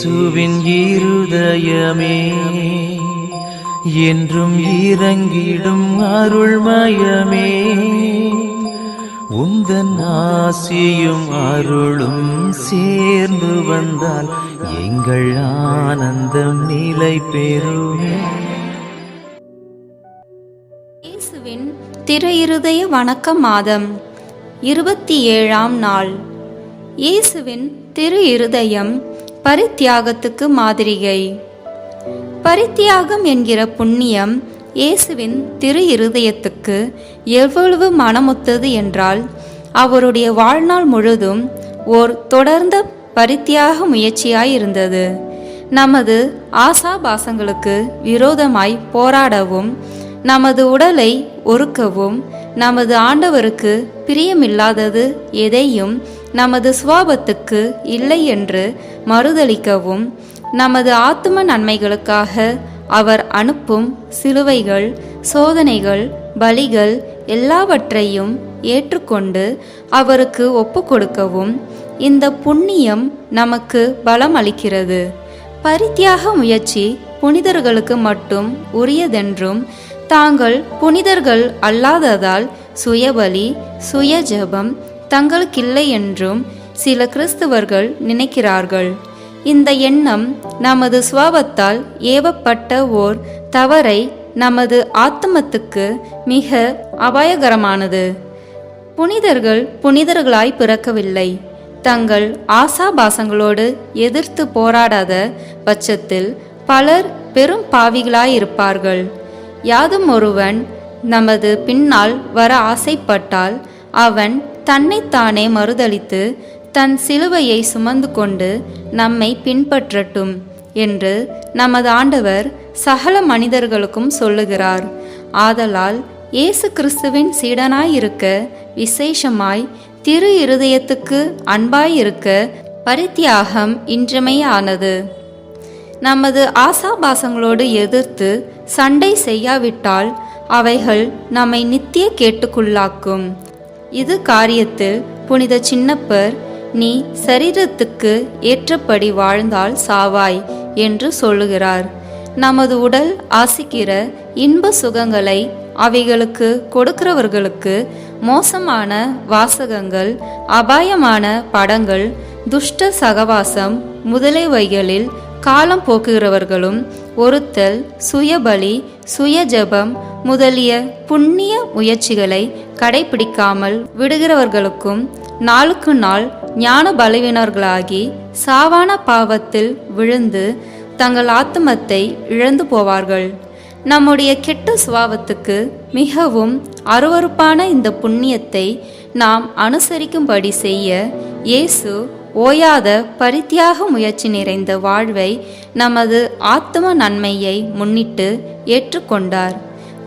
இயேசுவின் இருதயமே என்றும் இறங்கிடும் அருள்மயமே, உந்தன் ஆசியும் அருளும் சேர்ந்து வந்தால் எங்கள் ஆனந்தம் நிலை பெறுமே. இயேசுவின் திரு இருதய வணக்க மாதம் 27ஆம் நாள். இயேசுவின் திரு இருதயம் பரித்தியாகத்துக்கு மாதிரிகை. பரித்தியாகம் என்கிற புண்ணியம் இயேசுவின் திரு இருதயத்துக்கு எவ்வளவு மனமொத்தது என்றால், அவருடைய வாழ்நாள் முழுதும் ஓர் தொடர்ந்த பரித்தியாக முயற்சியாயிருந்தது. நமது ஆசாபாசங்களுக்கு விரோதமாய் போராடவும், நமது உடலை ஒருக்கவும், நமது ஆண்டவருக்கு பிரியமில்லாதது எதையும் நமது சுவாபத்துக்கு இல்லை என்று மறுதளிக்கவும், நமது ஆத்தும நன்மைகளுக்காக அவர் அனுப்பும் சிலுவைகள், சோதனைகள், பலிகள் எல்லாவற்றையும் ஏற்றுக்கொண்டு அவருக்கு ஒப்பு கொடுக்கவும் இந்த புண்ணியம் நமக்கு பலம் அளிக்கிறது. பரித்தியாக முயற்சி புனிதர்களுக்கு மட்டும் உரியதென்றும், தாங்கள் புனிதர்கள் அல்லாததால் சுயபலி, சுய ஜெபம் தங்களுக்கில்லை என்றும் சில கிறிஸ்தவர்கள் நினைக்கிறார்கள். இந்த எண்ணம் நமது சுவாபத்தால் ஏவப்பட்ட ஓர் தவறை நமது ஆத்மத்துக்கு மிக அபாயகரமானது. புனிதர்கள் புனிதர்களாய் பிறக்கவில்லை. தங்கள் ஆசாபாசங்களோடு எதிர்த்து போராடாத பட்சத்தில் பலர் பெரும் பாவிகளாயிருப்பார்கள். யாதும் ஒருவன் நமது பின்னால் வர ஆசைப்பட்டால் அவன் தன்னைத்தானே மறுதலித்து தன் சிலுவையை சுமந்து கொண்டு நம்மை பின்பற்றட்டும் என்று நமது ஆண்டவர் சகல மனிதர்களுக்கும் சொல்லுகிறார். ஆதலால் இயேசு கிறிஸ்துவின் சீடனாயிருக்க, விசேஷமாய் திரு இருதயத்துக்கு அன்பாயிருக்க பரித்தியாகம் இன்றியமையானது. நமது ஆசாபாசங்களோடு எதிர்த்து சண்டை செய்யாவிட்டால் அவைகள் நம்மை நித்திய கேட்டுக்குள்ளாக்கும். இது காரியத்தில் புனித சின்னப்பர், நீ சரீரத்துக்கு ஏற்றபடி வாழ்ந்தால் சாவாய் என்று சொல்லுகிறார். நமது உடல் ஆசிக்கிற இன்ப சுகங்களை அவைகளுக்கு கொடுக்கிறவர்களுக்கு மோசமான வாசகங்கள், அபாயமான படங்கள், துஷ்ட சகவாசம் முதலியவைகளில் காலம் போக்குகிறவர்களும், ஒருத்தல், சுயபலி, சுய ஜெபம் முதலிய புண்ணிய முயற்சிகளை கடைபிடிக்காமல் விடுகிறவர்களுக்கும் நாளுக்கு நாள் ஞான பலவீனர்களாகி சாவான பாவத்தில் விழுந்து தங்கள் ஆத்மத்தை இழந்து போவார்கள். நம்முடைய கெட்ட சுபாவத்துக்கு மிகவும் அருவருப்பான இந்த புண்ணியத்தை நாம் அனுசரிக்கும்படி செய்ய இயேசு ஓயாத பரித்தியாக முயற்சி நிறைந்த வாழ்வை நமது ஆத்ம நன்மையை முன்னிட்டு ஏற்றுக்கொண்டார்.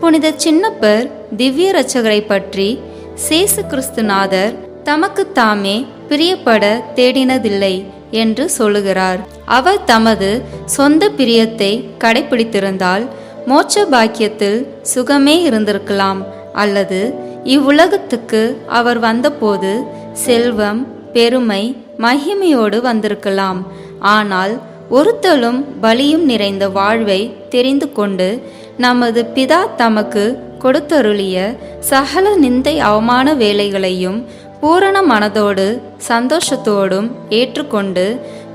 புனித சின்னப்பர் திவ்ய இரட்சகரை பற்றி, சேசு கிறிஸ்துநாதர் தமக்கு தாமே பிரியப்பட தேடினதில்லை என்று சொல்லுகிறார். அவர் தமது சொந்த பிரியத்தை கடைபிடித்திருந்தால் மோட்ச பாக்கியத்தில் சுகமே இருந்திருக்கலாம். அல்லது இவ்வுலகத்துக்கு அவர் வந்தபோது செல்வம், பெருமை, மகிமையோடு வந்திருக்கலாம். ஆனால் ஒருத்தலும் பலியும் நிறைந்த வாழ்வை தெரிந்து கொண்டு நமது பிதா தமக்கு கொடுத்தருளிய சகல நிந்தை அவமான வேலைகளையும் பூரண மனதோடு சந்தோஷத்தோடும் ஏற்றுக்கொண்டு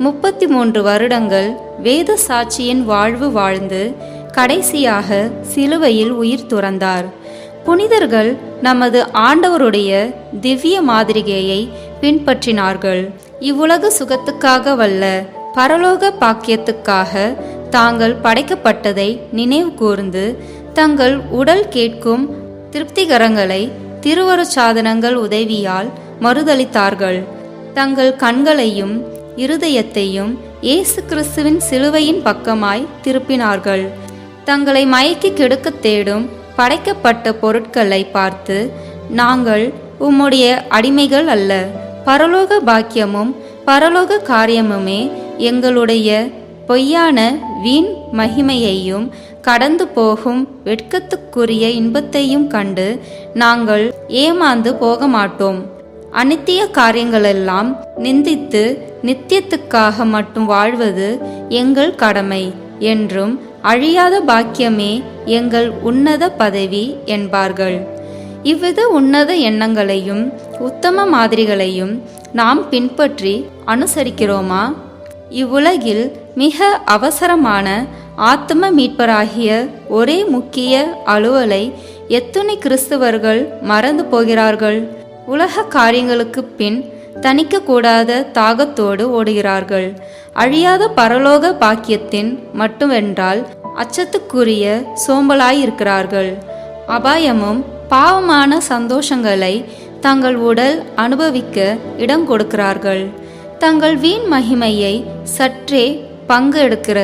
33 வருடங்கள் வேத சாட்சியின் வாழ்வு வாழ்ந்து கடைசியாக சிலுவையில் உயிர் துறந்தார். புனிதர்கள் நமது ஆண்டவருடைய திவ்ய மாதிரிகையை பின்பற்றினார்கள். இவ்வுலக சுகத்துக்காக வல்ல, பரலோக பாக்கியத்துக்காக தாங்கள் படைக்கப்பட்டதை நினைவு கூர்ந்து தங்கள் உடல் கேட்கும் திருப்திகரங்களை திருவருட்சாதனங்கள் உதவியால் மறுதளித்தார்கள். தங்கள் கண்களையும் இருதயத்தையும் இயேசு கிறிஸ்துவின் சிலுவையின் பக்கமாய் திருப்பினார்கள். தங்களை மயக்கி கெடுக்க தேடும் படைக்கப்பட்ட பொருட்களை பார்த்து, நாங்கள் உம்முடைய அடிமைகள் அல்ல, பரலோக பாக்கியமும் பரலோக காரியமுமே எங்களுடைய பொய்யான வீண் மகிமையையும் கடந்து போகும் வெட்கத்துக்குரிய இன்பத்தையும் கண்டு நாங்கள் ஏமாந்து போக மாட்டோம். அநித்திய காரியங்களெல்லாம் நிந்தித்து நித்தியத்துக்காக மட்டும் வாழ்வது எங்கள் கடமை என்றும் அழியாத பாக்கியமே எங்கள் உன்னத பதவி என்பார்கள். இவ்வித உன்னத எண்ணங்களையும் உத்தம மாதிரிகளையும் நாம் பின்பற்றி அனுசரிக்கிறோமா? இவ்வுலகில் மிக அவசரமான ஆத்ம மீட்பராகிய ஒரே முக்கிய அலுவலை எத்துணை கிறிஸ்தவர்கள் மறந்து போகிறார்கள். உலக காரியங்களுக்கு பின் தணிக்கக்கூடாத தாகத்தோடு ஓடுகிறார்கள். அழியாத பரலோக பாக்கியத்தின் மட்டுமென்றால் அச்சத்துக்குரிய சோம்பலாயிருக்கிறார்கள். அபாயமும் பாவமான சந்தோஷங்களை தங்கள் உடல் அனுபவிக்க இடம் கொடுக்கிறார்கள். தங்கள் வீண் மகிமையை சற்றே பங்கு எடுக்கிற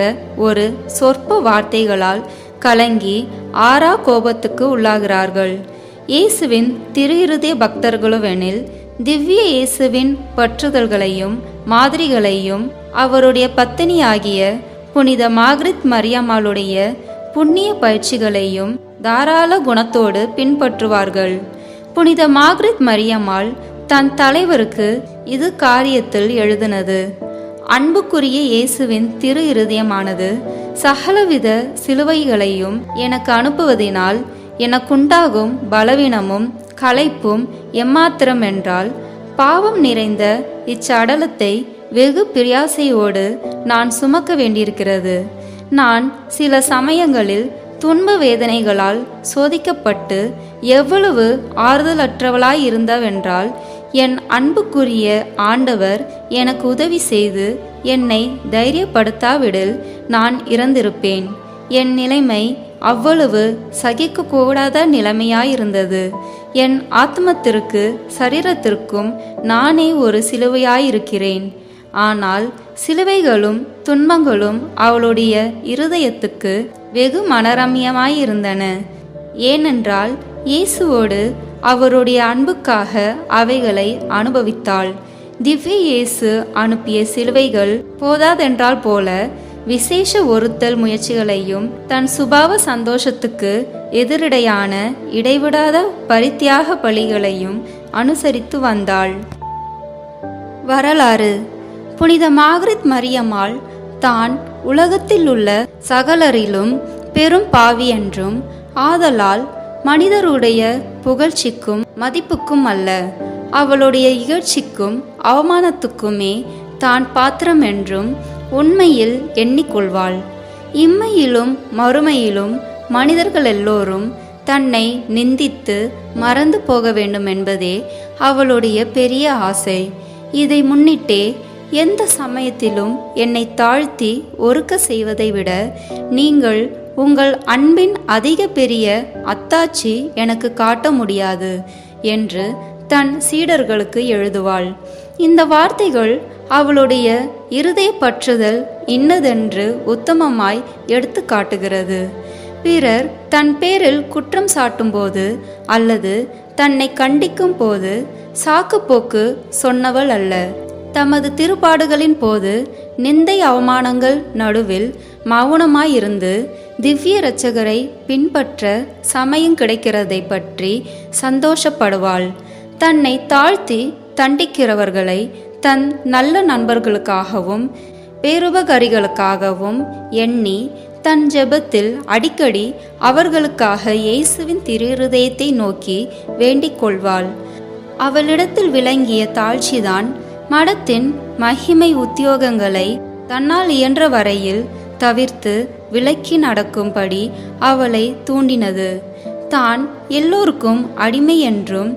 ஒரு சொற்ப வார்த்தைகளால் கலங்கி ஆறா கோபத்துக்கு உள்ளாகிறார்கள். இயேசுவின் திரு இருதய பக்தர்களுவெனில் திவ்ய இயேசுவின் பற்றுதல்களையும் மாதிரிகளையும் அவருடைய பத்தினியாகிய புனித மார்கரெட் மரியாமாளுடைய புண்ணிய பயிற்சிகளையும் தாராள குணத்தோடு பின்பற்றுவார்கள். புனித மார்கரெட் மரியாமாள் தன் தலைவருக்கு இது காரியத்தில் எழுதினது: அன்புக்குரிய இயேசுவின் திரு இருதயமானது சகலவித சிலுவைகளையும் எனக்கு அனுப்புவதினால் எனக்குண்டாகும் பலவீனமும் களைப்பும் எம்மாத்திரம் என்றால், பாவம் நிறைந்த இச்சடலத்தை வெகு பிரயாசையோடு நான் சுமக்க வேண்டியிருக்கிறது. நான் சில சமயங்களில் துன்ப வேதனைகளால் சோதிக்கப்பட்டு எவ்வளவு ஆறுதலற்றவளாயிருந்தவென்றால், என் அன்புக்குரிய ஆண்டவர் எனக்கு உதவி செய்து என்னை தைரியப்படுத்தாவிடில் நான் இறந்திருப்பேன். என் நிலைமை அவ்வளவு சகிக்கக்கூடாத நிலைமையாயிருந்தது. என் ஆத்மத்திற்கு சரீரத்திற்கும் நானே ஒரு சிலுவையாயிருக்கிறேன். ஆனால் சிலுவைகளும் துன்பங்களும் அவளுடைய இருதயத்துக்கு வெகு மனரம்யமாயிருந்தன. ஏனென்றால் இயேசுவோடு அவருடைய அன்புக்காக அவைகளை அனுபவித்தாள். திவ்ய இயேசு அனுப்பிய சிலுவைகள் போதாதென்றால் போல விசேஷ ஒருத்தல் முயற்சிகளையும் தன் சுபாவ சந்தோஷத்துக்கு எதிரிடையான இடைவிடாத பரித்தியாக பலிகளையும் அனுசரித்து வந்தாள். வரலாறு: புனித மார்கரெட் மரியாமாள் தான் உலகத்தில் உள்ள சகலரிலும் பெரும் பாவி என்றும், ஆதலால் மனிதருடைய புகழ்ச்சிக்கும் மதிப்புக்கும் அல்ல, அவளுடைய இகழ்ச்சிக்கும் அவமானத்துக்குமே தான் பாத்திரம் என்றும் உண்மையில் எண்ணிக்கொள்வாள். இம்மையிலும் மறுமையிலும் மனிதர்கள் எல்லோரும் தன்னை நிந்தித்து மறந்து போக வேண்டும் என்பதே அவளுடைய பெரிய ஆசை. இதை முன்னிட்டே எந்த சமயத்திலும் என்னை தாழ்த்தி ஒருக்க செய்வதை விட நீங்கள் உங்கள் அன்பின் அதிக பெரிய அத்தாட்சி எனக்கு காட்ட முடியாது என்று தன் சீடர்களுக்கு எழுதுவாள். இந்த வார்த்தைகள் அவளுடைய இருதய பற்றுதல் இன்னதென்று உத்தமமாய் எடுத்து காட்டுகிறது. பிறர் தன் பேரில் குற்றம் சாட்டும்போது அல்லது தன்னை கண்டிக்கும் போது சாக்குப்போக்கு சொன்னவள் அல்ல. தமது திருப்பாடுகளின் போது நிந்தை அவமானங்கள் நடுவில் மௌனமாயிருந்து திவ்ய இரட்சகரை பின்பற்ற சமயம் கிடைக்கிறதை பற்றி சந்தோஷப்படுவாள். தன்னை தாழ்த்தி தண்டிக்கிறவர்களை தன் நல்ல நண்பர்களுக்காகவும் பேருபகாரிகளுக்காகவும் எண்ணி தன் ஜெபத்தில் அடிக்கடி அவர்களுக்காக இயேசுவின் திரு இருதயத்தை நோக்கி வேண்டிக் கொள்வாள். அவளிடத்தில் விளங்கிய தாழ்ச்சிதான் மடத்தின் மகிமை உத்தியோகங்களை தன்னால் இயன்ற வரையில் தவிர்த்து விலக்கி நடக்கும்படி அவளை தூண்டினது. தான் எல்லோருக்கும் அடிமை என்றும்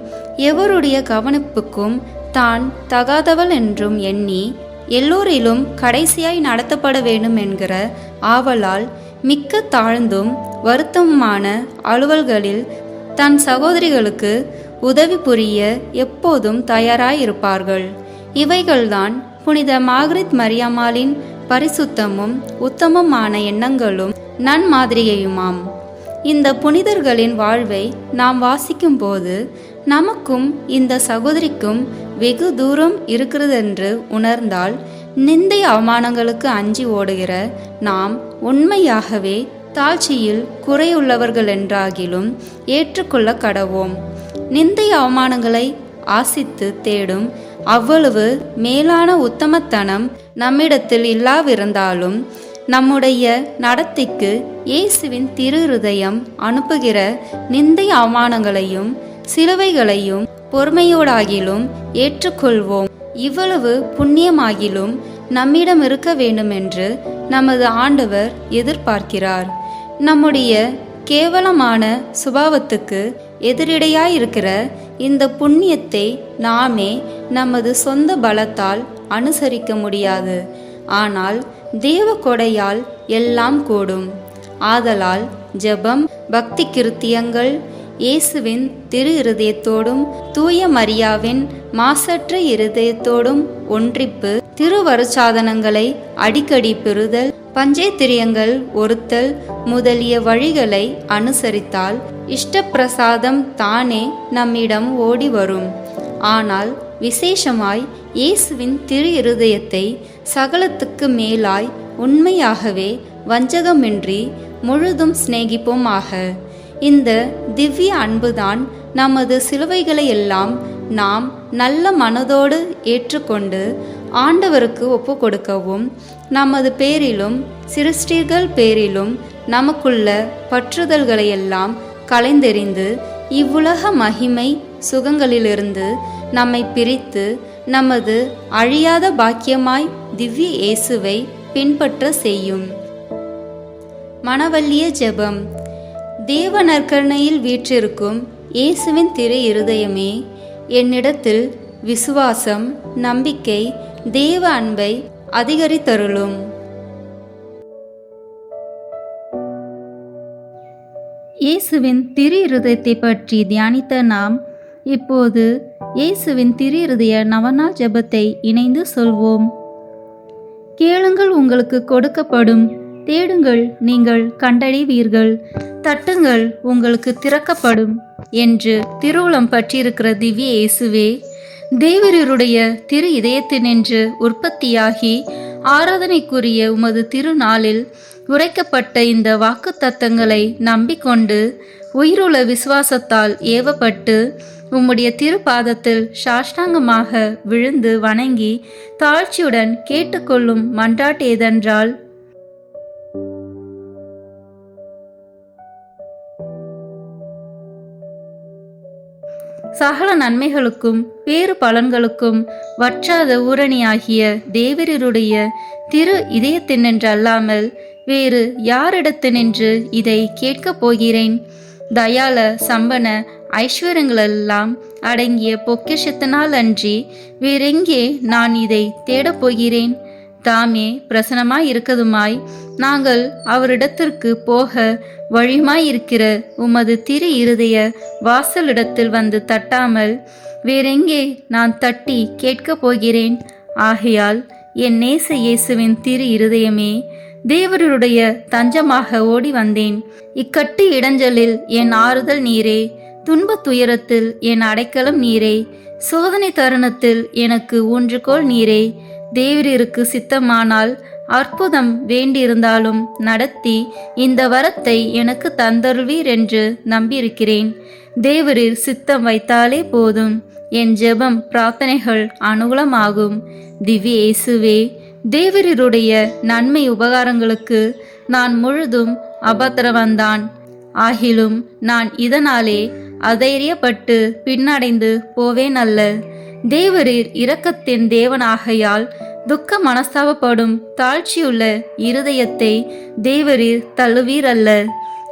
எவருடைய கவனிப்புக்கும் தான் தகாதவள் என்றும் எண்ணி எல்லோரிலும் கடைசியாய் நடத்தப்பட வேண்டும் என்கிற ஆவலால் மிக்க தாழ்ந்தும் வருத்தமான அலுவல்களில் தன் சகோதரிகளுக்கு உதவி புரிய எப்போதும் தயாராயிருப்பார்கள். இவைகள்தான் புனித மார்கரெட் மரியாமாளின் பரிசுத்தமும் உத்தமமான எண்ணங்களும் நன்மாதிரியையுமாம். இந்த புனிதர்களின் வாழ்வை நாம் வாசிக்கும் போது நமக்கும் இந்த சகோதரிக்கும் வெகு தூரம் இருக்கிறதென்று உணர்ந்தால் நிந்தை அவமானங்களுக்கு அஞ்சி ஓடுகிற நாம் உண்மையாகவே தாழ்ச்சியில் குறையுள்ளவர்கள் என்றாகிலும் ஏற்றுக்கொள்ள கடவோம். நிந்தை அவமானங்களை ஆசித்து தேடும் அவ்வளவு மேலான உத்தமத்தனம் நம்மிடத்தில் இல்லாவிருந்தாலும் நம்முடைய நடத்தைக்கு இயேசுவின் திரு இருதயம் அனுப்புகிற நிந்தை அவமானங்களையும் சிலுவைகளையும் பொறுமையோடாகிலும் ஏற்றுக்கொள்வோம். இவ்வளவு புண்ணியமாகிலும் நம்மிடம் இருக்க வேண்டுமென்று நமது ஆண்டவர் எதிர்பார்க்கிறார். நம்முடைய கேவலமான சுபாவத்துக்கு எதிரிடையாயிருக்கிற இந்த புண்ணியத்தை நாமே நமது சொந்த பலத்தால் அனுசரிக்க முடியாது. ஆனால் தேவ கொடையால் எல்லாம் கூடும். ஆதலால் ஜெபம், பக்தி கிருத்தியங்கள், இயேசுவின் திரு இருதயத்தோடும் தூய மரியாவின் மாசற்ற இருதயத்தோடும் ஒன்றிப்பு, திருவருட்சாதனங்களை அடிக்கடி பெறுதல், பஞ்சேத்திரியங்கள் ஒருத்தல் முதலிய வழிகளை அனுசரித்தால் இஷ்டப்பிரசாதம் தானே நம்மிடம் ஓடி வரும். ஆனால் விசேஷமாய் இயேசுவின் திரு இருதயத்தை சகலத்துக்கு மேலாய் உண்மையாகவே வஞ்சகமின்றி முழுதும் சிநேகிப்போமாக. இந்த திவ்ய அன்புதான் நமது சிலுவைகளை எல்லாம் நாம் நல்ல மனதோடு ஏற்றுக்கொண்டு ஆண்டவருக்கு ஒப்பு கொடுக்கவும், நமது பேரிலும் சிருஷ்டிகள் பேரிலும் நமக்குள்ள பற்றுதல்களையெல்லாம் களைந்தெறிந்து இவ்வுலக மகிமை சுகங்களிலிருந்து நம்மை பிரித்து நமது அழியாத பாக்கியமாய் திவ்ய இயேசுவை பின்பற்ற செய்யும். மனவல்லிய ஜெபம். தேவ நற்கருணையில் வீற்றிருக்கும் இயேசுவின் திரு இருதயமே, என்னிடத்தில் விசுவாசம், நம்பிக்கை, தேவ அன்பை அதிகரித்தருளும். இயேசுவின் திரு இருதயத்தை பற்றி தியானித்த நாம் இப்போது இயேசுவின் திரு இருதய நவநாள் ஜெபத்தை இணைந்து சொல்வோம். கேளுங்கள், உங்களுக்கு கொடுக்கப்படும். தேடுங்கள், நீங்கள் கண்டடைவீர்கள். தட்டுங்கள், உங்களுக்கு திறக்கப்படும் என்று திருவுளம் பற்றியிருக்கிற திவ்ய இயேசுவே, தேவருடைய திரு இதயத்தினின்று உற்பத்தியாகி ஆராதனைக்குரிய உமது திருநாளில் உரைக்கப்பட்ட இந்த வாக்கு தத்தங்களை நம்பிக்கொண்டு உயிருள்ள விசுவாசத்தால் ஏவப்பட்டு உம்முடைய திருப்பாதத்தில் சாஷ்டாங்கமாக விழுந்து வணங்கி தாழ்ச்சியுடன் கேட்டுக்கொள்ளும் மன்றாட்டு ஏதென்றால், சகல நன்மைகளுக்கும் பேறு பலன்களுக்கும் வற்றாத ஊரணியாகிய தேவருடைய திரு இதயத்தினின்றல்லாமல் வேறு யாரிடத்தினின்று இதை கேட்கப் போகிறேன்? தயால சம்பன ஐஸ்வர்யங்களெல்லாம் அடங்கிய பொக்கிஷத்தினால் அன்றி வேறெங்கே நான் இதை தேடப் போகிறேன்? தாமே பிரசனமாயிருக்கதுமாய் நாங்கள் அவரிடத்திற்கு போக வழியுமாயிருக்கிற உமது திரு இருதய வாசலிடத்தில் வந்து தட்டாமல் வேறெங்கே நான் தட்டி கேட்கப் போகிறேன்? ஆகையால் என் நேச இயேசுவின் திரு இருதயமே, தேவருடைய தஞ்சமாக ஓடி வந்தேன். இக்கட்டு இடைஞ்சலில் என் ஆறுதல் நீரே, துன்பத் துயரத்தில் என் அடைக்கலம் நீரே, சோதனை தருணத்தில் எனக்கு ஊன்றுகோல் நீரே. தேவருக்கு சித்தமானால் அற்புதம் வேண்டியிருந்தாலும் நடத்தி இந்த வரத்தை எனக்கு தந்தருள்வீர் என்று நம்பியிருக்கிறேன். தேவரில் சித்தம் வைத்தாலே போதும், என் ஜெபம் பிரார்த்தனைகள் அனுகூலமாகும். திவ்ய இயேசுவே, தேவருடைய நன்மை உபகாரங்களுக்கு நான் முழுதும் அபத்திரவந்தான். ஆகிலும் நான் இதனாலே அதைரியப்பட்டு பின்னடைந்து போவேன் அல்ல. தேவரீர் இரக்கத்தின் தேவனாகையால் துக்க மனஸ்தாபப்படும் தாழ்ச்சியுள்ள இருதயத்தை தேவரீர் தள்ளுவீர் அல்ல.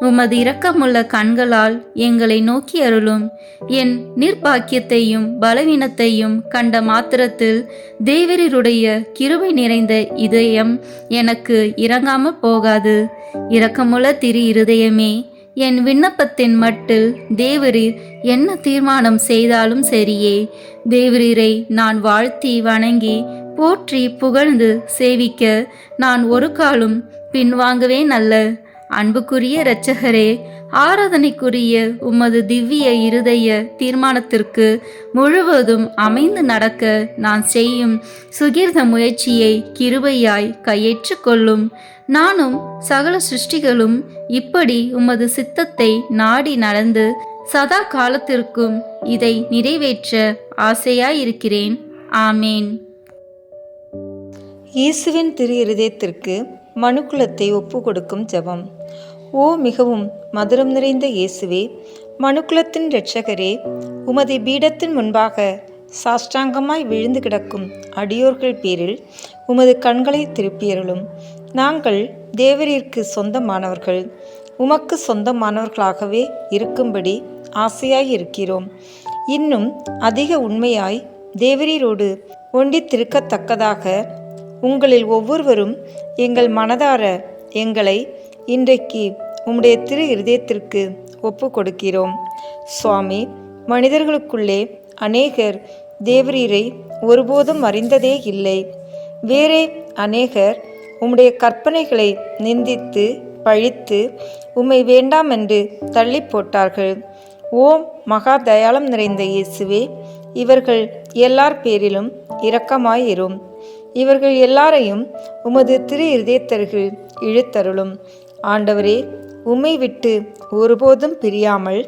உமது இரக்கமுள்ள கண்களால் எங்களை நோக்கி அருளும். என் நிர்பாக்கியத்தையும் பலவீனத்தையும் கண்ட மாத்திரத்தில் தேவரீருடைய கிருபை நிறைந்த இதயம் எனக்கு இறங்காமல் போகாது. இரக்கமுள்ள திரு இருதயமே, என் விண்ணப்பத்தின் மட்டில் தேவரீர் என்ன தீர்மானம் செய்தாலும் சரியே. தேவரீரை நான் வாழ்த்தி வணங்கி போற்றி புகழ்ந்து சேவிக்க நான் ஒரு காலும் பின்வாங்குவேன் அல்ல. அன்புக்குரிய இரட்சகரே, ஆராதனைக்குரிய உமது திவ்ய இருதய தீர்மானத்திற்கு முழுவதும் அமைந்து நடக்க நான் செய்யும் சுகீர்த்த முயற்சியை கிருபையாய் கையேற்று கொள்ளும். நானும் சகல சிருஷ்டிகளும் இப்படி உமது சித்தத்தை நாடி நடந்து சதா காலத்திற்கும் இதை நிறைவேற்ற ஆசையாயிருக்கிறேன். ஆமேன். இயேசுவின் திரு இருதயத்திற்கு மனுக்குலத்தை ஒப்பு கொடுக்கும் ஜெபம். ஓ மிகவும் மதுரம் நிறைந்த இயேசுவே, மனுக்குலத்தின் இரட்சகரே, உமது பீடத்தின் முன்பாக சாஷ்டாங்கமாய் விழுந்து கிடக்கும் அடியோர்கள் பேரில் உமது கண்களை திருப்பியருளும். நாங்கள் தேவரீருக்கு சொந்தமானவர்கள், உமக்கு சொந்தமானவர்களாகவே இருக்கும்படி ஆசையாய் இருக்கிறோம். இன்னும் அதிக உண்மையாய் தேவரீரோடு ஒண்டித்திருக்கத்தக்கதாக உங்களில் ஒவ்வொருவரும் எங்கள் மனதார எங்களை இன்றைக்கு உம்முடைய திரு இருதயத்திற்கு ஒப்பு கொடுக்கிறோம். சுவாமி, மனிதர்களுக்குள்ளே அநேகர் தேவரீரை ஒருபோதும் அறிந்ததே இல்லை. வேறே அநேகர் உம்முடைய கற்பனைகளை நிந்தித்து பழித்து உம்மை வேண்டாம் என்று தள்ளி போட்டார்கள். ஓம் மகா தயாளம் நிறைந்த இயேசுவே, இவர்கள் எல்லார் பேரிலும் இரக்கமாயிரும். இவர்கள் எல்லாரையும் உமது திரு இருதயத்தருகில் இழுத்தருளும். ஆண்டவரே, உம்மை விட்டு ஒருபோதும் பிரியாமல்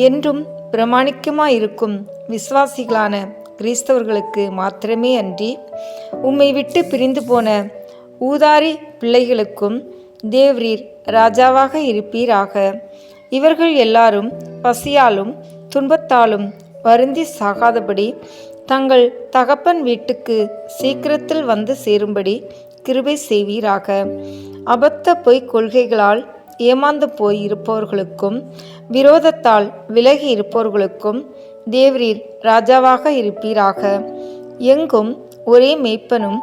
என்றும் பிரமாணிக்கமாயிருக்கும் விசுவாசிகளான கிறிஸ்தவர்களுக்கு மாத்திரமே அன்றி உம்மை விட்டு பிரிந்து போன ஊதாரி பிள்ளைகளுக்கும் தேவரீர் ராஜாவாக இருப்பீராக. இவர்கள் எல்லாரும் பசியாலும் துன்பத்தாலும் வருந்தி சாகாதபடி தங்கள் தகப்பன் வீட்டுக்கு சீக்கிரத்தில் வந்து சேரும்படி கிருபை செய்வீராக. அபத்த பொய்க் கொள்கைகளால் ஏமாந்து போய் இருப்பவர்களுக்கும் விரோதத்தால் விலகி இருப்பவர்களுக்கும் தேவரீர் ராஜாவாக இருப்பீராக. எங்கும் ஒரே மேய்ப்பனும்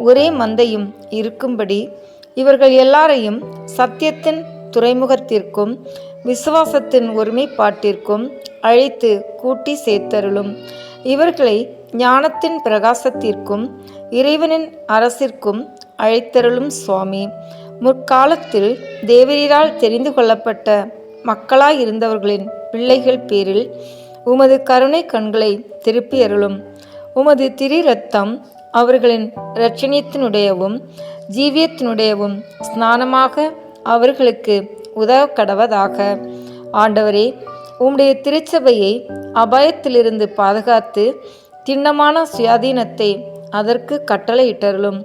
ஒரே மந்தையும் இருக்கும்படி இவர்கள் எல்லாரையும் சத்தியத்தின் துறைமுகத்திற்கும் விசுவாசத்தின் ஒருமைப்பாட்டிற்கும் அழைத்து கூட்டி சேர்த்தருளும். இவர்களை ஞானத்தின் பிரகாசத்திற்கும் இறைவனின் அரசிற்கும் அழைத்தருளும். சுவாமி, முற்காலத்தில் தேவரீரால் தெரிந்து கொள்ளப்பட்ட மக்களாயிருந்தவர்களின் பிள்ளைகள் பேரில் உமது கருணை கண்களை திருப்பி அருளும். உமது திரு இரத்தம் அவர்களின் இரட்சணியத்தினுடையவும் ஜீவியத்தினுடையவும் ஸ்நானமாக அவர்களுக்கு உதவ கடவதாக. ஆண்டவரே, உம்முடைய திருச்சபையை அபாயத்திலிருந்து பாதுகாத்து திண்ணமான சுயாதீனத்தை அதற்கு கட்டளையிட்டருளும்.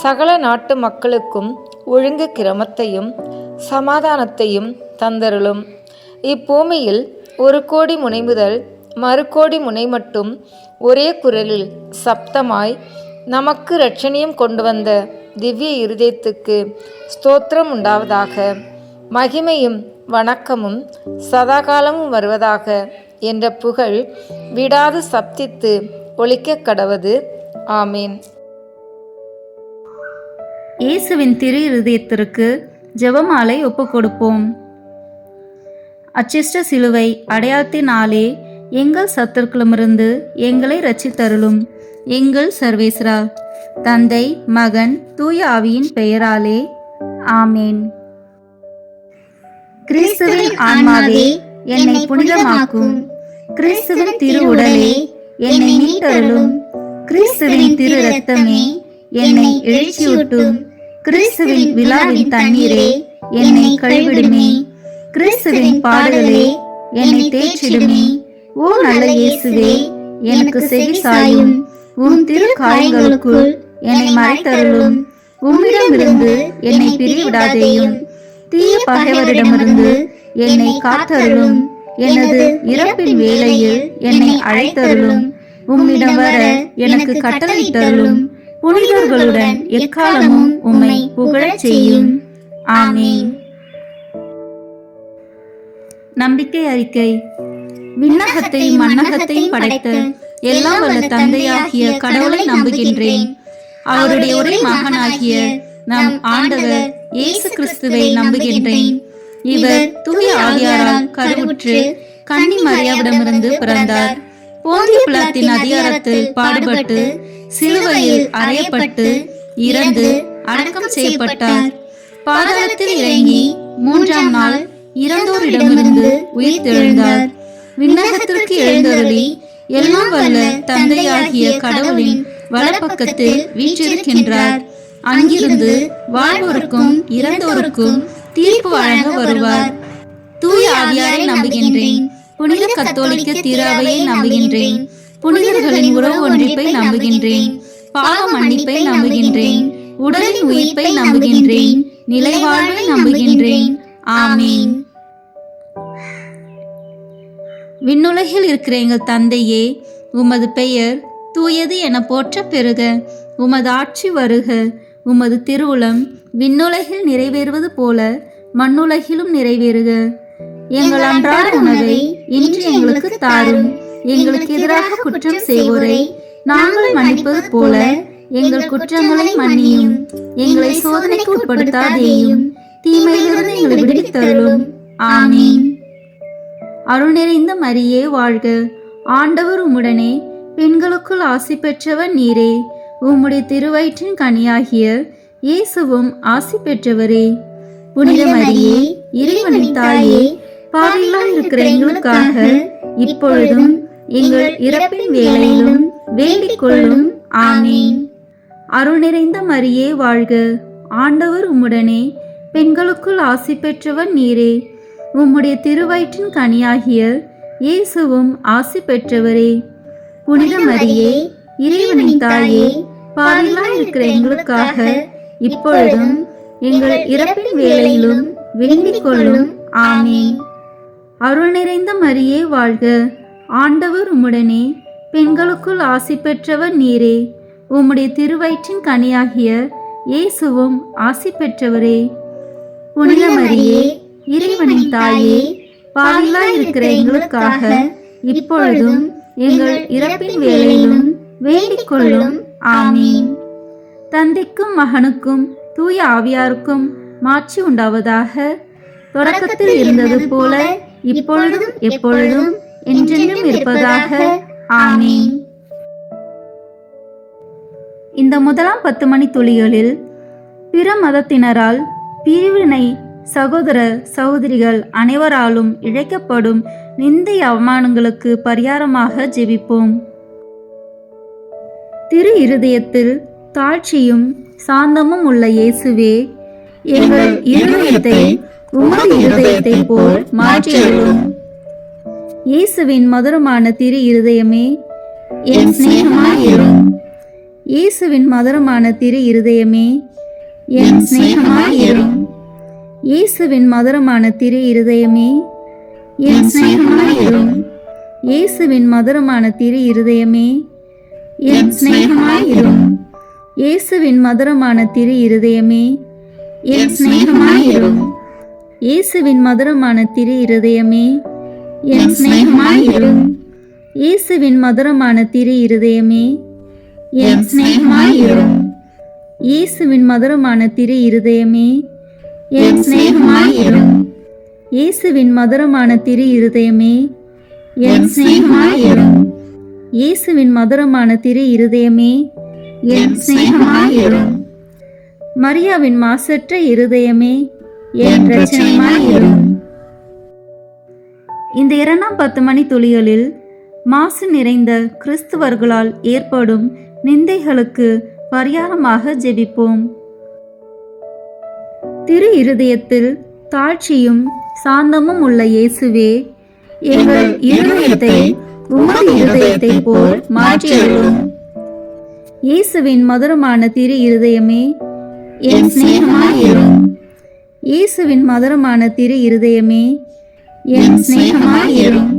சகல நாட்டு மக்களுக்கும் ஒழுங்கு கிரமத்தையும் சமாதானத்தையும் தந்தருளும். இப்பூமியில் 1 கோடி முனை முதல் மறுகோடி முனை மட்டும் ஒரே குரலில் சப்தமாய் நமக்கு இரட்சணியம் கொண்டு வந்த திவ்ய இருதயத்துக்கு ஸ்தோத்திரம் உண்டாவதாக. மகிமையும் வணக்கமும் சதாகாலமும் வருவதாக என்ற புகழ் விடாது சப்தித்து ஒலிக்க கடவது. ஆமேன். இயேசுவின் திரு இருதயத்திற்கு ஜெபமாலை ஒப்புக் கொடுப்போம். அச்சிஷ்ட சிலுவை அடையாளத்தினாலே எங்கள் சத்துருக்களிடமிருந்து எங்களை இரட்சித்தருளும். எங்கள் சர்வேஸ்வரா, தந்தை, மகன், தூய ஆவியின் பெயராலே ஆமேன். கிறிஸ்துவின் ஆன்மாவே என்னை புனிதமாக்கும். கிறிஸ்துவின் திரு உடலே என்னை மீட்டருளும். கிறிஸ்துவின் திரு இரத்தமே என்னை எழுச்சியூட்டும். கிறிஸ்துவின் விழாவின் தண்ணீரே என்னை கழுவிடுமே. கிறிஸ்துவின் பாடுகளே என்னை தேய்ச்சிடுமே. ஓ நல்ல இயேசுவே, எனக்கு செவி சாயும். உம் திரு காயங்களுக்குள் என்னை மறைத்தருளும். உம்மிடமிருந்து என்னை பிரிவிடாதேயும். தீய பகைவரிடமிருந்து என்னை காத்தருளும். எனது இறப்பின் வேளையில் என்னை அழைத்தருளும். உம்மிடம் வர எனக்கு கட்டளையிட்டருளும். புனிதர்களுடன் எக்காலமும் உம்மை புகழச் செய்யும். ஆமேன். நம்பிக்கை அறிக்கை. விண்ணகத்தையும் மண்ணகத்தையும் படைத்த எல்லாம் வல்ல தந்தையாகிய கடவுளை நம்புகின்றேன். அவருடைய ஒரே மகனாகிய நம் ஆண்டவர் இயேசு கிறிஸ்துவை நம்புகின்றேன். இவர் தூய ஆவியாரால் கருவுற்று கன்னி மரியாவிடமிருந்து பிறந்தார். போந்திய பிலாத்தின் அதிகாரத்தில் பாடுபட்டு சிலுவையில் அறையப்பட்டு இறந்து அடக்கம் செய்யப்பட்டார். பாதாளத்தில் இறங்கி 3ஆம் நாள் இறந்தோரிடமிருந்து உயிர் தெழுந்தார். விண்ணகத்திற்கு எழுந்தருளி எல்லாம் வல்ல தந்தையாகிய கடவுளின் வலப்பக்கத்தில் வீற்றிருக்கின்றார். அங்கிருந்து வாழ்வோருக்கும் இறந்தோருக்கும் தீர்ப்பு வழங்க வருவார். தூய ஆவியாரை நம்புகின்றேன். புனித கத்தோலிக்க திரு அவையை நம்புகின்றேன். புனிதர்களின் உறவு ஒன்றிப்பை நம்புகின்றேன். பாவ மன்னிப்பை நம்புகின்றேன். உடலின் உயிர்ப்பை நம்புகின்றேன். நிலைவாழ்வை நம்புகின்றேன். ஆமீன். விண்ணுலகில் இருக்கிற எங்கள் தந்தையே, உமது பெயர் தூயது என போற்ற பெறுக. உமது ஆட்சி வருக. உமது திருவுளம் விண்ணுலகில் நிறைவேறுவது போல மண்ணுலகிலும் நிறைவேறுக. எங்கள் அன்றாட உணவை இன்று எங்களுக்கு தாரும். எங்களுக்கு எதிராக குற்றம் செய்வோரை நாங்கள் மன்னிப்பது போல எங்கள் குற்றங்களை மன்னியும். எங்களை சோதனைக்கு உட்படுத்தாதேயும், தீமையிலிருந்து எங்களை விடுவித்தருளும். ஆமீன். அருள் நிறைந்த மரியே வாழ்க. ஆண்டவர் உம்முடனே, பெண்களுக்குள் ஆசி பெற்றவர் நீரே. உம்முடைய திருவயிற்றின் கனியாகிய இயேசுவும் ஆசி பெற்றவரே. புனித மரியே, இறைவனின் தாயே, பாவிகளாய் இருக்கிற எங்களுக்காக இப்பொழுதும் எங்கள் இறப்பின் வேளையிலும் வேண்டிக் கொள்ளும். ஆமீன். அருள் நிறைந்த மரியே வாழ்க. ஆண்டவர் உம்முடனே, பெண்களுக்குள் ஆசி பெற்றவர் நீரே. உம்முடைய திருவயிற்றின் கனியாகிய இயேசுவும் ஆசி பெற்றவரே. புனித மரியே, இறைவனின் தாயே, பாவிகளாய் இருக்கிற எங்களுக்காக இப்பொழுதும் எங்கள் இறப்பின் வேளையிலும் வேண்டிக் கொள்ளும். ஆமீன். அருள் நிறைந்த மரியே வாழ்க. ஆண்டவர் உம்முடனே, பெண்களுக்குள் ஆசி பெற்றவர் நீரே. உம்முடைய திருவயிற்றின் கனியாகிய இயேசுவும் ஆசி பெற்றவரே. புனித மரியே, இறைவனின் தாயே, பாவிகளாய் இருக்கிற எங்களுக்காக இப்பொழுதும் எங்கள் இறப்பின் வேளையிலும் வேண்டிக் கொள்ளும். ஆமீன். தந்தைக்கும் மகனுக்கும் தூய ஆவியாருக்கும் மாட்சி உண்டாவதாக. தொடக்கத்தில் இருந்தது போல இப்பொழுதும் எப்பொழுதும் என்றென்றும் இருப்பதாக. ஆமீன். இந்த முதலாம் 10 மணி துளிகளில் பிற மதத்தினரால் பிரிவினை சகோதர சகோதரிகள் அனைவராலும் இழைக்கப்படும் நிந்தை அவமானங்களுக்கு பரிகாரமாக ஜெபிப்போம். திரு இருதயத்தில் தாழ்ச்சியும் சாந்தமும் உள்ள இயேசுவே, எங்கள் இருதயத்தை உமது இருதயத்தை போல் மாற்றியருளும். இயேசுவின் மதுரமான திரு இருதயமே, என் சிநேகமாயிரும். இயேசுவின் மதுரமான திரு இருதயமே, என் சிநேகமாயிரும். இயேசுவின் மதுரமான திரு இருதயமே, என் சிநேகமாயிரும். இயேசுவின் மதுரமான திரு இருதயமே, என் சிநேகமாயிரும். இயேசுவின் மதுரமான திரு இருதயமே, என் சிநேகமாயிரும். இயேசுவின் மதுரமான திரு இருதயமே, என் சிநேகமாயிரும். இயேசுவின் மதுரமான திரு இருதயமே, என் சிநேகமாயிரும். இயேசுவின் மதுரமான திரு இருதயமே, என் சிநேகமாயிரும். இயேசுவின் மதுரமான திரு இருதயமே, என் சிநேகமாயிரும். இயேசுவின் மதுரமான திரு இருதயமே, என் சிநேகமாயிரும். மரியாவின் மாசற்ற இருதயமே, என் இரட்சணியமாயிரும். இந்த 2ஆம் 10 மணி துளிகளில் மாசு நிறைந்த கிறிஸ்துவர்களால் ஏற்படும் நிந்தைகளுக்கு பரிகாரமாக ஜெபிப்போம். திரு இருதயத்தில் தாழ்ச்சியும் சாந்தமும் உள்ள இயேசுவே, எங்கள் இருதயத்தை உமது இருதயத்தை போல் மாற்றியருளும். இயேசுவின் மதுரமான திரு இருதயமே, என் சிநேகமாயிரும். இயேசுவின் மதுரமான திரு இருதயமே, என் சிநேகமாயிரும்.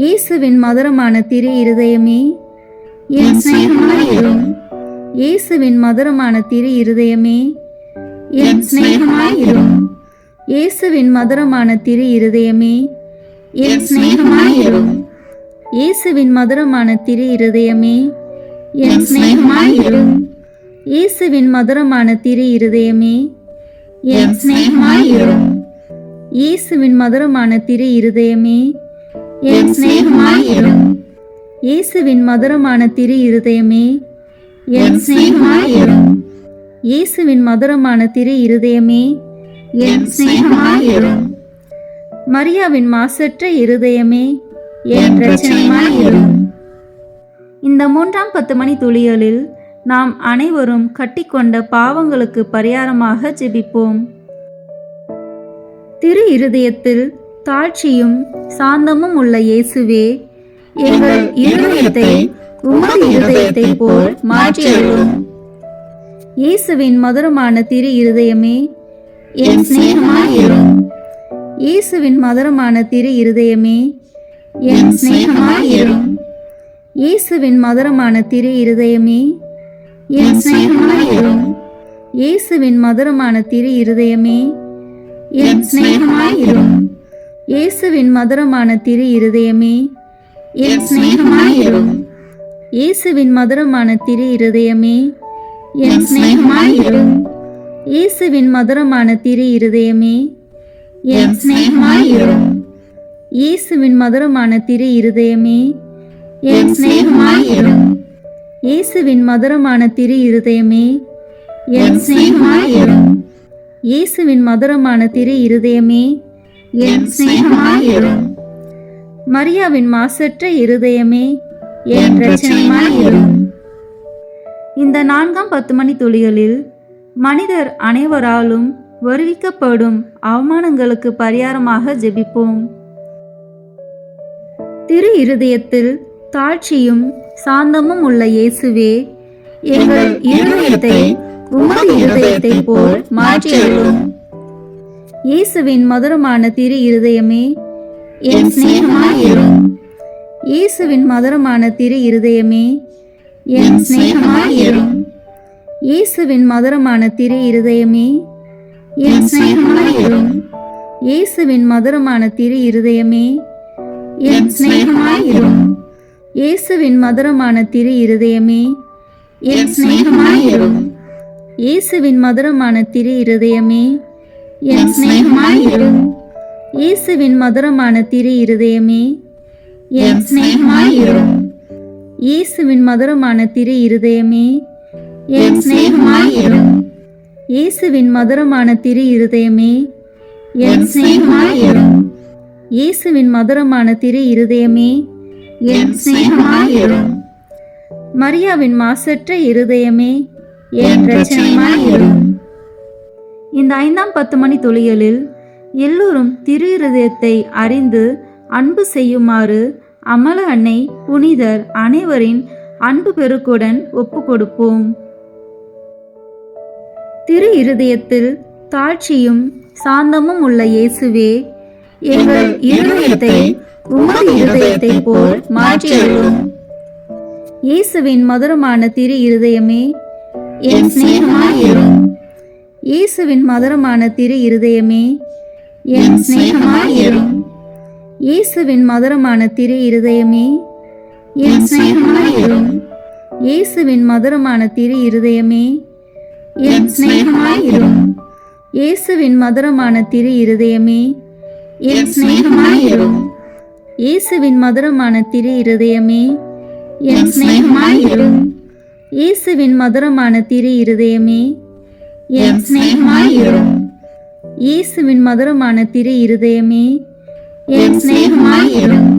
இயேசுவின் மதுரமான திரு இருதயமே, என் சிநேகமாயிரும். இயேசுவின் மதுரமான திரு இருதயமே, என் சிநேகமாயிரும். இயேசுவின் மதுரமான திரு இருதயமே, என் சிநேகமாயிரும். இயேசுவின் மதுரமான திரு இருதயமே, என் சிநேகமாயிரும். இயேசுவின் மதுரமான திரு இருதயமே, என் சிநேகமாயிரும். இயேசுவின் மதுரமான திரு இருதயமே, என் சிநேகமாயிரும். இயேசுவின் மதுரமான திரு இருதயமே, என் சிநேகமாயிரும். இயேசுவின் மதுரமான திரு இருதயமே, என் சிநேகமாயிரும். மரியாவின் மாசற்ற இருதயமே, என் இரட்சணியமாயிரும். இந்த 3ஆம் 10 மணி துளிகளில் நாம் அனைவரும் கட்டிக்கொண்ட பாவங்களுக்கு பரிகாரமாக ஜெபிப்போம். திரு இருதயத்தில் தாழ்ச்சியும் சாந்தமும் உள்ள இயேசுவே, எங்கள் இருதயத்தை உமது இருதயத்தைப் போல் மாற்றியருளும். இயேசுவின் மதுரமான திரு இருதயமே என் சிநேகமாயிரும். இயேசுவின் மதுரமான திரு இருதயமே என் சிநேகமாயிரும். இயேசுவின் மதுரமான திரு இருதயமே என் சிநேகமாயிரும். இயேசுவின் மதுரமான திரு இருதயமே என் சிநேகமாயிரும். இயேசுவின் மதுரமான திரு இருதயமே என் சிநேகமாயிரும். இயேசுவின் மதுரமான திரு இருதயமே என் சிநேகமாயிரும். இயேசுவின் மதுரமான திரு இருதயமே என் சிநேகமாயிரும். இயேசுவின் மதுரமான திரு இருதயமே என் சிநேகமாயிரும். இயேசுவின் மதுரமான திரு இருதயமே என் சிநேகமாயிரும். இயேசுவின் மதுரமான திரு இருதயமே என் சிநேகமாயிரும். மரியாவின் மாசற்ற இருதயமே என் இரட்சணியமாயிரும். இந்த 4ஆம் 10 மணி துளிகளில் மனிதர் அனைவராலும் வருவிக்கப்படும் அவமானங்களுக்கு பரிகாரமாக ஜெபிப்போம். திரு இருதயத்தில் தாழ்ச்சியும் சாந்தமும் உள்ள இயேசுவே, எங்கள் இருதயத்தை உமது இருதயத்தைப் போல் மாற்றியருளும். இயேசுவின் மதுரமான திரு இருதயமே என் சிநேகமாயிரும். இயேசுவின் மதுரமான திரு இருதயமே என் சிநேகமாயிரும். இயேசுவின் மதுரமான திரு இருதயமே என் சிநேகமாயிரும். இயேசுவின் மதுரமான திரு இருதயமே என் சிநேகமாயிரும். இயேசுவின் மதுரமான திரு இருதயமே என் சிநேகமாயிரும். இயேசுவின் மதுரமான திரு இருதயமே என் சிநேகமாயிரும். இயேசுவின் மதுரமான திரு இருதயமே என் சிநேகமாயிரும். இயேசுவின் மதுரமான திரு இருதயமே என் சிநேகமாயிரும். இயேசுவின் மதுரமான திரு இருதயமே என் சிநேகமாயிரும். இயேசுவின் மதுரமான திரு இருதயமே என் சிநேகமாயிரும். மரியாவின் மாசற்ற இருதயமே என் இரட்சணியமாயிரும். இந்த 5ஆம் 10 மணி துளிகளில் எல்லோரும் திரு இருதயத்தை அறிந்து அன்பு செய்யுமாறு அமல அன்னை புனிதர் அனைவரின் அன்பு பெருக்குடன் ஒப்பு கொடுப்போம். திரு இருதயத்தில் தாழ்ச்சியும் சாந்தமும் உள்ள இயேசுவே, எங்கள் இருதயத்தை உமது இருதயத்தைப் போல் மாற்றியருளும். இயேசுவின் மதுரமான திரு இருதயமே என் சிநேகமாயிரும். இயேசுவின் மதுரமான திரு இருதயமே என் சிநேகமாயிரும். இயேசுவின் மதுரமான திரு இருதயமே என் சிநேகமாயிரும். இயேசுவின் மதுரமான திரு இருதயமே என் சிநேகமாயிரும். இயேசுவின் மதுரமான திரு இருதயமே என் சிநேகமாயிரும். இயேசுவின் மதுரமான திரு இருதயமே என் சிநேகமாயிரும். இயேசுவின் மதுரமான திரு இருதயமே என் சிநேகமாயிரும். இயேசுவின் மதுரமான திரு இருதயமே என் சிநேகமாயிரும்.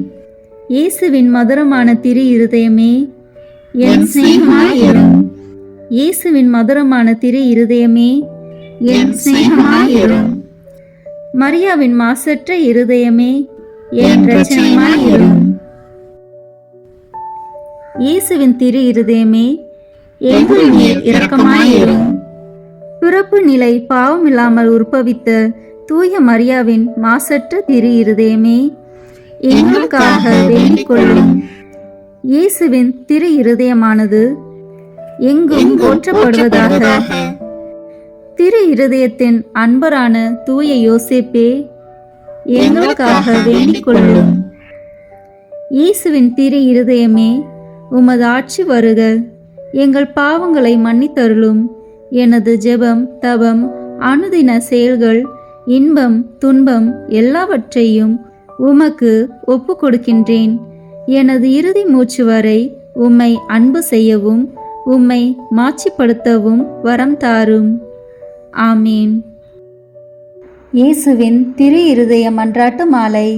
இயேசுவின் மதுரமான திரு இருதயமே என் சிநேகமாயிரும். இயேசுவின் மதுரமான திரு இருதயமே என் சிநேகமாயிரும். மரியாவின் மாசற்ற இருதயமே என் இரட்சணியமாயிரும். இயேசுவின் திரு இருதயமே எங்கள் மேல் இரக்கமாயிரும். பிறப்பு நிலை பாவமில்லாமல் உற்பவித்த தூய மரியாவின் மாசற்ற திரு இருதயமே எங்களுக்காக வேண்டிக் கொள்ளும். இயேசுவின் திரு இருதயமானது எங்கும் போற்றப்படுவதாக. திரு இருதயத்தின் அன்பரான தூய யோசேப்பே எங்களுக்காக வேண்டிக் கொள்ளும். இயேசுவின் திரு இருதயமே உமது ஆட்சி வருக, எங்கள் பாவங்களை மன்னித்தருளும். எனது ஜெபம் தவம் அனுதின செயல்கள் இன்பம் துன்பம் எல்லாவற்றையும் உமக்கு ஒப்பு கொடுக்கின்றேன். எனது இறுதி மூச்சு வரை உம்மை அன்பு செய்யவும் உம்மை மாட்சிப்படுத்தவும் வரம் தாரும். ஆமீன். இயேசுவின் திரு இருதய மன்றாட்டு மாலை.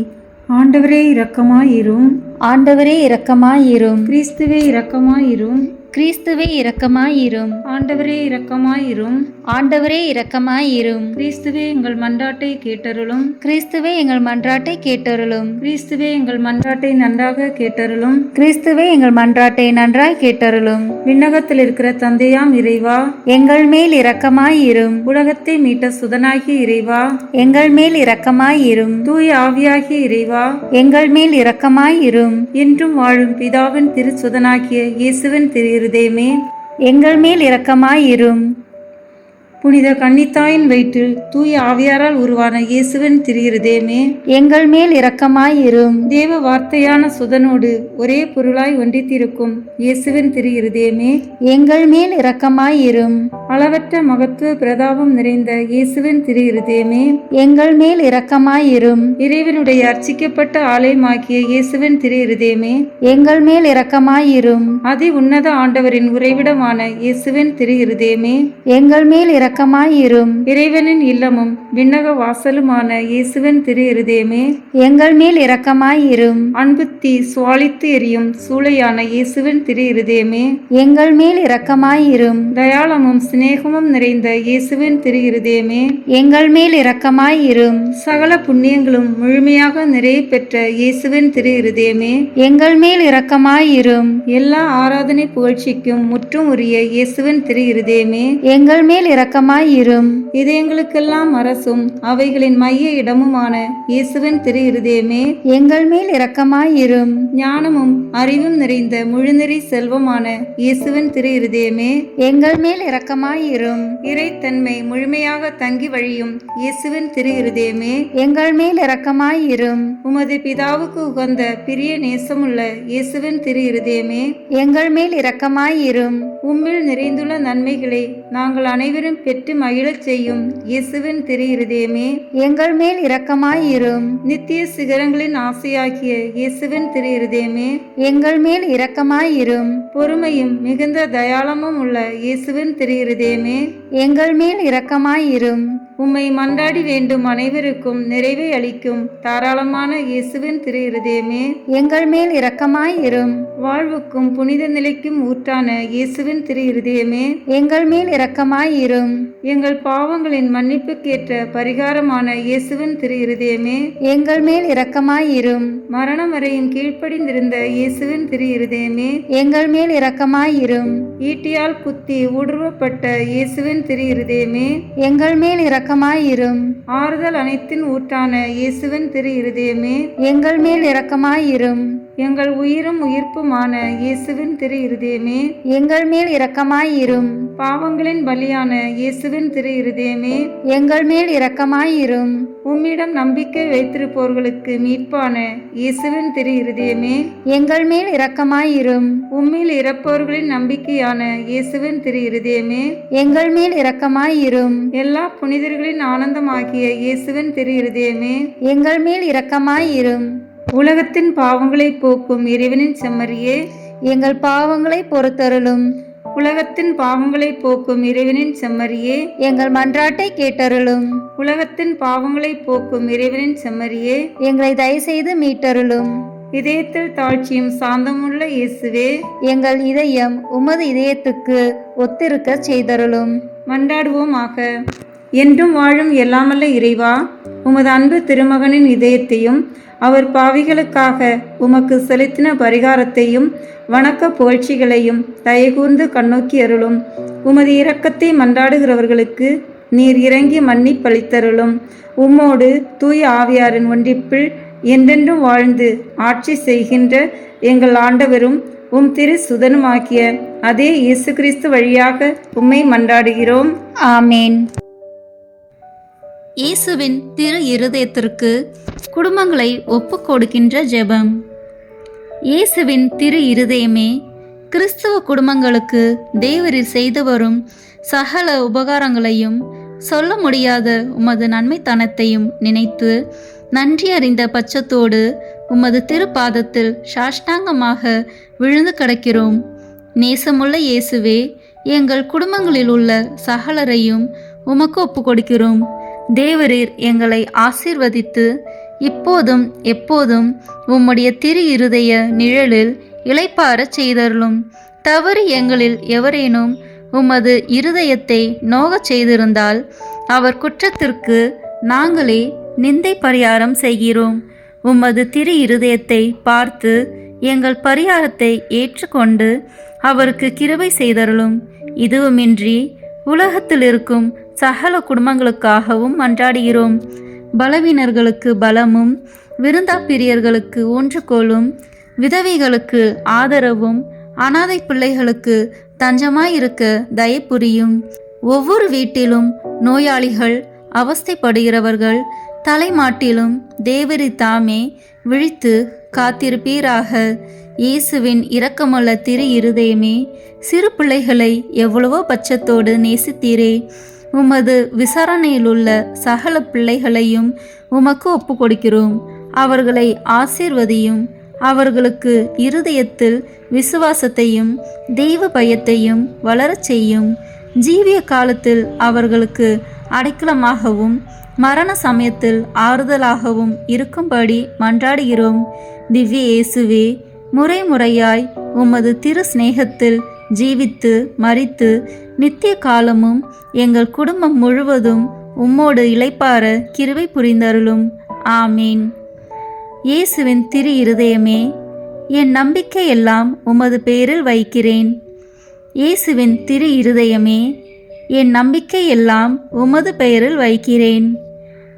ஆண்டவரே இரக்கமாயிரும். ஆண்டவரே இரக்கமாயிரும். கிறிஸ்துவே இரக்கமாயிரும். கிறிஸ்துவே இரக்கமாயிரும். ஆண்டவரே இரக்கமாயிரும். ஆண்டவரே இரக்கமாயிரும். கிறிஸ்துவே எங்கள் மன்றாட்டை கேட்டருளும். கிறிஸ்துவே எங்கள் மன்றாட்டை கேட்டருளும். கிறிஸ்துவே எங்கள் மன்றாட்டை நன்றாக கேட்டருளும். கிறிஸ்துவே எங்கள் மன்றாட்டை நன்றாய் கேட்டருளும். விண்ணகத்தில் இருக்கிற தந்தையாம் இறைவா, எங்கள் மேல் இரக்கமாயிரும். உலகத்தை மீட்ட சுதனாகிய இறைவா, எங்கள் மேல் இரக்கமாயிரும். தூய ஆவியாகிய இறைவா, எங்கள் மேல் இரக்கமாயிரும். என்றும் வாழும் பிதாவின் திருச்சுதனாகிய இயேசுவின் திரு இருதயமே, எங்கள் மேல் இரக்கமாயிரும். புனித கன்னித்தாயின் வயிற்றில் தூய ஆவியாரால் உருவான இயேசுவின் திரு இருதயமே, எங்கள் மேல் இரக்கமாயிரும். தேவ வார்த்தையான சுதனோடு ஒரே பொருளாய் ஒன்றித்திருக்கும் இயேசுவின் திரு இருதயமே, எங்கள் மேல் இரக்கமாயிரும். அளவற்ற மகத்துவ பிரதாபம் நிறைந்த இயேசுவின் திரு இருதயமே, எங்கள் மேல் இரக்கமாயிரும். இறைவனுடைய அர்ச்சிக்கப்பட்ட ஆலயமாகிய இயேசுவின் திரு இருதயமே, எங்கள் மேல் இரக்கமாயிரும். அதி உன்னத ஆண்டவரின் உறைவிடமான இயேசுவின் திரு இருதயமே, எங்கள் மேல் இரக்கமாயிரும். இறைவனின் இல்லமும் விண்ணக வாசலுமான இயேசுவின் திரு இருதயமே, எங்கள் மேல் இரக்கமாயிரும். அன்பு தீ சுவாலித்து எரியும் சூளையான இயேசுவின் திரு இருதயமே, எங்கள் மேல் இரக்கமாயிரும். தயாளமும் சிநேகமும் நிறைந்த இயேசுவின் திரு இருதயமே, எங்கள் மேல் இரக்கமாயிரும். சகல புண்ணியங்களும் முழுமையாக நிறைய பெற்ற இயேசுவின் திரு இருதயமே, எங்கள் மேல் இரக்கமாயிரும். எல்லா ஆராதனை புகழ்ச்சிக்கும் முற்றும் உரிய இயேசுவின் திரு இருதயமே, எங்கள் மேல் இரக்கமாயிரும். இதயங்களுக்கெல்லாம் அரசும் அவைகளின் மைய இடமுமான இயேசுவின் திரு இருதயமே, எங்கள் மேல் இரக்கமாயிரும். ஞானமும் அறிவும் நிறைந்த முழுநெறி செல்வமான இயேசுவின் திரு இருதயமே, எங்கள் மேல் இரக்கமாயிரும். இறைத்தன்மை முழுமையாக தங்கி வழியும் இயேசுவின் திரு இருதயமே, எங்கள் மேல் இரக்கமாயிரும். உமது பிதாவுக்கு உகந்த பிரிய நேசமுள்ள இயேசுவின் திரு இருதயமே, எங்கள் மேல் இரக்கமாயிரும். உம்மில் நிறைந்துள்ள நன்மைகளை நாங்கள் அனைவரும் பெற்று மகிழச் செய்யும் இயேசுவின் திரு இருதயமே, எங்கள் மேல் இரக்கமாயிரும். நித்திய சிகரங்களின் ஆசையாகிய இயேசுவின் திரு இருதயமே, எங்கள் மேல் இரக்கமாயிரும். பொறுமையும் மிகுந்த தயாளமும் உள்ள இயேசுவின் திரு இருதயமே, எங்கள் மேல் இரக்கமாயிரும். உம்மை மன்றாடி வேண்டும் அனைவருக்கும் நிறைவை அளிக்கும் தாராளமான இயேசுவின் திரு இருதயமே, எங்கள் மேல் இரக்கமாயிரும். வாழ்வுக்கும் புனித நிலைக்கும் ஊற்றான இயேசுவின் திரு இருதயமே, எங்கள் மேல் இரக்கமாயிரும். எங்கள் பாவங்களின் மன்னிப்புக்கேற்ற பரிகாரமான இயேசுவின் திரு இருதயமே, எங்கள் மேல் இரக்கமாயிரும். மரணம் வரையும் கீழ்ப்படிந்திருந்த இயேசுவின் திரு இருதயமே, எங்கள் மேல் இரக்கமாயிரும். ஈட்டியால் குத்தி ஊடுருவப்பட்ட இயேசுவின் திரு இருதயமே, எங்கள் மேல் இரக்கமாயிரும். ஆறுதல் அனைத்தின் ஊற்றான இயேசுவின் திரு இருதயமே, எங்கள் மேல் இரக்கமாயிரும். எங்கள் உயிரும் உயிர்ப்புமான இயேசுவின் திரு இருதயமே, எங்கள் மேல் இரக்கமாயிரும். பாவங்களின் பலியான இயேசுவின் திரு இருதயமே, எங்கள் மேல் இரக்கமாயிரும். உம்மிடம் நம்பிக்கை வைத்திருப்போர்களுக்கு மீட்பான இயேசுவின் திரு இருதயமே, எங்கள் மேல் இரக்கமாயிரும். உம்மில் இறப்பவர்களின் நம்பிக்கையான இயேசுவின் திரு இருதயமே, எங்கள் மேல் இரக்கமாயிரும். எல்லா புனிதர்களின் ஆனந்தமாகிய இயேசுவின் திரு இருதயமே, எங்கள் மேல் இரக்கமாயிரும். உலகத்தின் பாவங்களை போக்கும் இறைவனின் செம்மறியே, எங்கள் பாவங்களை பொறுத்தருளும். உலகத்தின் பாவங்களை போக்கும் இறைவனின் செம்மறியே, எங்கள் மன்றாட்டை கேட்டருளும். உலகத்தின் பாவங்களை போக்கும் இறைவனின் செம்மறியே, எங்களை தயவுசெய்து மீட்டருளும். இதயத்தில் தாழ்ச்சியும் சாந்தமுள்ள இயேசுவே, எங்கள் இதயம் உமது இதயத்துக்கு ஒத்திருக்க செய்தருளும். மன்றாடுவோமாக. என்றும் வாழும் எல்லாமல்ல இறைவா, உமது அன்பு திருமகனின் இதயத்தையும் அவர் பாவிகளுக்காக உமக்கு செலுத்தின பரிகாரத்தையும் வணக்க புகழ்ச்சிகளையும் தயகூர்ந்து கண்ணோக்கி அருளும். உமது இரக்கத்தை மன்றாடுகிறவர்களுக்கு நீர் இறங்கி மன்னிப்பளித்தருளும். உம்மோடு தூய ஆவியாரின் ஒன்றிப்பில் என்றென்றும் வாழ்ந்து ஆட்சி செய்கின்ற எங்கள் ஆண்டவரும் உம் திரு சுதனுமாகிய அதே இயேசு கிறிஸ்து வழியாக உம்மை மன்றாடுகிறோம். ஆமேன். இயேசுவின் திரு இருதயத்திற்கு குடும்பங்களை ஒப்புக் கொடுக்கின்ற ஜெபம். இயேசுவின் திரு இருதயமே, கிறிஸ்துவ குடும்பங்களுக்கு தேவரீர் செய்து வரும் சகல உபகாரங்களையும் சொல்ல முடியாத உமது நன்மைத்தனத்தையும் நினைத்து நன்றி அறிந்த பட்சத்தோடு உமது திருப்பாதத்தில் சாஷ்டாங்கமாக விழுந்து கிடக்கிறோம். நேசமுள்ள இயேசுவே, எங்கள் குடும்பங்களில் உள்ள சகலரையும் உமக்கு ஒப்புக் கொடுக்கிறோம். தேவரீர் எங்களை ஆசீர்வதித்து இப்போதும் எப்போதும் உம்முடைய திரு இருதய நிழலில் இளைப்பாறச் செய்தருளும். தவறு எங்களில் எவரேனும் உமது இருதயத்தை நோகச் செய்திருந்தால் அவர் குற்றத்திற்கு நாங்களே நிந்தை பரிகாரம் செய்கிறோம். உமது திரு இருதயத்தை பார்த்து எங்கள் பரிகாரத்தை ஏற்றுக்கொண்டு அவருக்கு கிருபை செய்தருளும். இதுவுமின்றி உலகத்தில் இருக்கும் சகல குடும்பங்களுக்காகவும் மன்றாடுகிறோம். பலவீனர்களுக்கு பலமும், விருந்தாப்பிரியர்களுக்கு ஊன்றுகோலும், விதவைகளுக்கு ஆதரவும், அனாதை பிள்ளைகளுக்கு தஞ்சமாயிருக்க தயப்புரியும். ஒவ்வொரு வீட்டிலும் நோயாளிகள், அவஸ்தைப்படுகிறவர்கள் தலைமாட்டிலும் தேவரி தாமே விழித்து காத்திருப்பீராக. இயேசுவின் இரக்கமுள்ள திரு இருதயமே, சிறு பிள்ளைகளை எவ்வளவோ பட்சத்தோடு நேசித்தீரே. உமது விசாரணையிலுள்ள சகல பிள்ளைகளையும் உமக்கு ஒப்பு கொடுக்கிறோம். அவர்களை ஆசீர்வதியும். அவர்களுக்கு இருதயத்தில் விசுவாசத்தையும் தெய்வ பயத்தையும் வளரச் செய்யும். ஜீவிய காலத்தில் அவர்களுக்கு அடைக்கலமாகவும் மரண சமயத்தில் ஆறுதலாகவும் இருக்கும்படி மன்றாடுகிறோம். திவ்ய இயேசுவே, முறை முறையாய் உமது திரு சிநேகத்தில் ஜீவித்து மரித்து நித்திய காலமும் எங்கள் குடும்பம் முழுவதும் உம்மோடு இளைப்பாற கிருபை புரிந்தருளும். ஆமீன். இயேசுவின் திரு இருதயமே, என் நம்பிக்கையெல்லாம் உமது பேரில் வைக்கிறேன். இயேசுவின் திரு இருதயமே, என் நம்பிக்கையெல்லாம் உமது பெயரில் வைக்கிறேன்.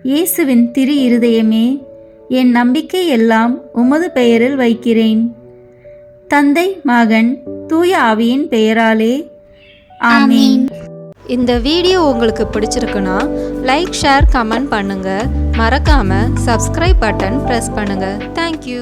இயேசுவின் திரு இருதயமே, என் நம்பிக்கையெல்லாம் உமது பெயரில் வைக்கிறேன். தந்தை, மகன், தூய ஆவியின் பெயராலே ஆமீன். இந்த வீடியோ உங்களுக்கு பிடிச்சிருக்குன்னா லைக், ஷேர், கமெண்ட் பண்ணுங்க. மறக்காம சப்ஸ்கிரைப் பட்டன் பிரஸ் பண்ணுங்க. தேங்க்யூ.